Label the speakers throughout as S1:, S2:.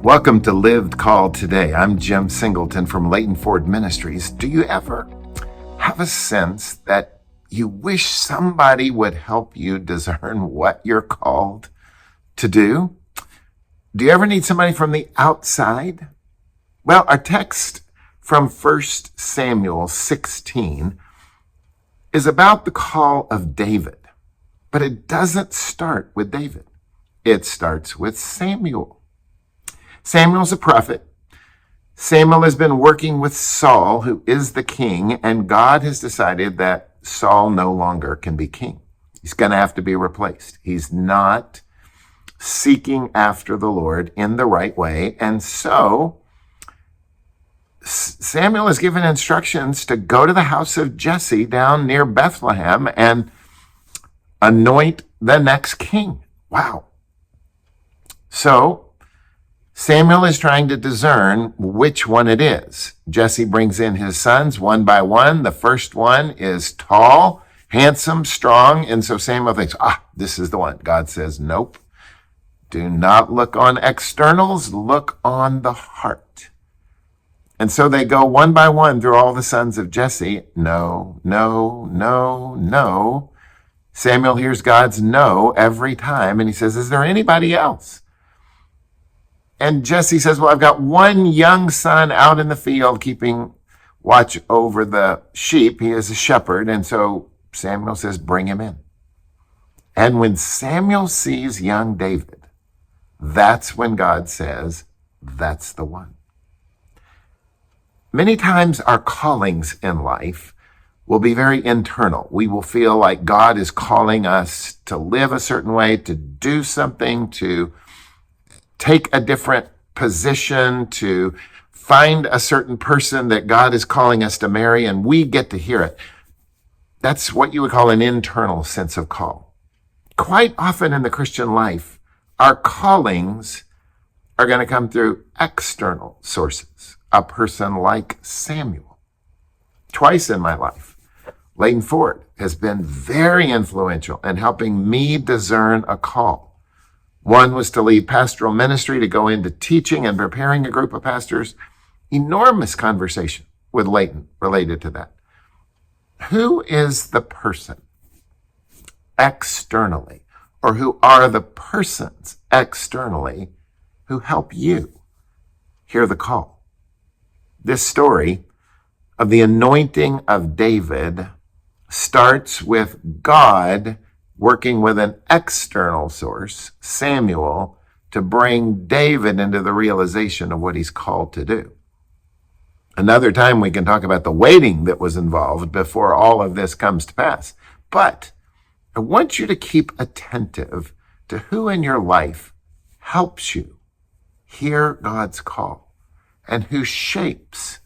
S1: Welcome to Lived Called Today. I'm Jim Singleton from Leighton Ford Ministries. Do you ever have a sense that you wish somebody would help you discern what you're called to do? Do you ever need somebody from the outside? Well, our text from 1 Samuel 16 is about the call of David, but it doesn't start with David. It starts with Samuel. Samuel's a prophet. Samuel has been working with Saul, who is the king, and God has decided that Saul no longer can be king. He's going to have to be replaced. He's not seeking after the Lord in the right way. And so Samuel is given instructions to go to the house of Jesse down near Bethlehem and anoint the next king. Wow. So Samuel is trying to discern which one it is. Jesse brings in his sons one by one. The first one is tall, handsome, strong. And so Samuel thinks, this is the one. God says, nope. Do not look on externals. Look on the heart. And so they go one by one through all the sons of Jesse. No, no, no, no. Samuel hears God's no every time. And he says, is there anybody else? And Jesse says, well, I've got one young son out in the field keeping watch over the sheep. He is a shepherd. And so Samuel says, bring him in. And when Samuel sees young David, that's when God says, that's the one. Many times our callings in life will be very internal. We will feel like God is calling us to live a certain way, to do something, to take a different position, to find a certain person that God is calling us to marry, and we get to hear it. That's what you would call an internal sense of call. Quite often in the Christian life, our callings are going to come through external sources. A person like Samuel. Twice in my life, Leighton Ford has been very influential in helping me discern a call. One was to leave pastoral ministry to go into teaching and preparing a group of pastors. Enormous conversation with Leighton related to that. Who is the person externally, or who are the persons externally who help you hear the call? This story of the anointing of David starts with God working with an external source, Samuel, to bring David into the realization of what he's called to do. Another time we can talk about the waiting that was involved before all of this comes to pass. But I want you to keep attentive to who in your life helps you hear God's call and who shapes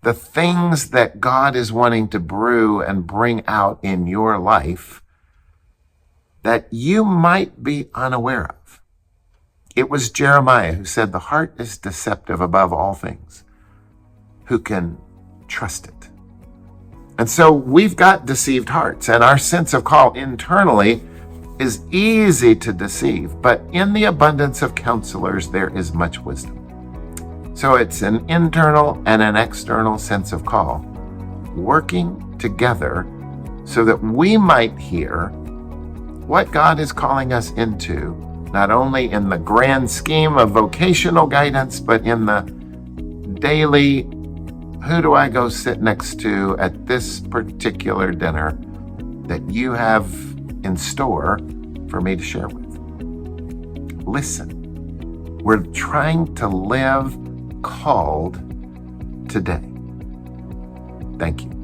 S1: the things that God is wanting to brew and bring out in your life that you might be unaware of. It was Jeremiah who said, the heart is deceptive above all things. Who can trust it? And so we've got deceived hearts, and our sense of call internally is easy to deceive, but in the abundance of counselors, there is much wisdom. So it's an internal and an external sense of call working together so that we might hear what God is calling us into, not only in the grand scheme of vocational guidance, but in the daily, who do I go sit next to at this particular dinner that you have in store for me to share with? Listen, we're trying to live called today. Thank you.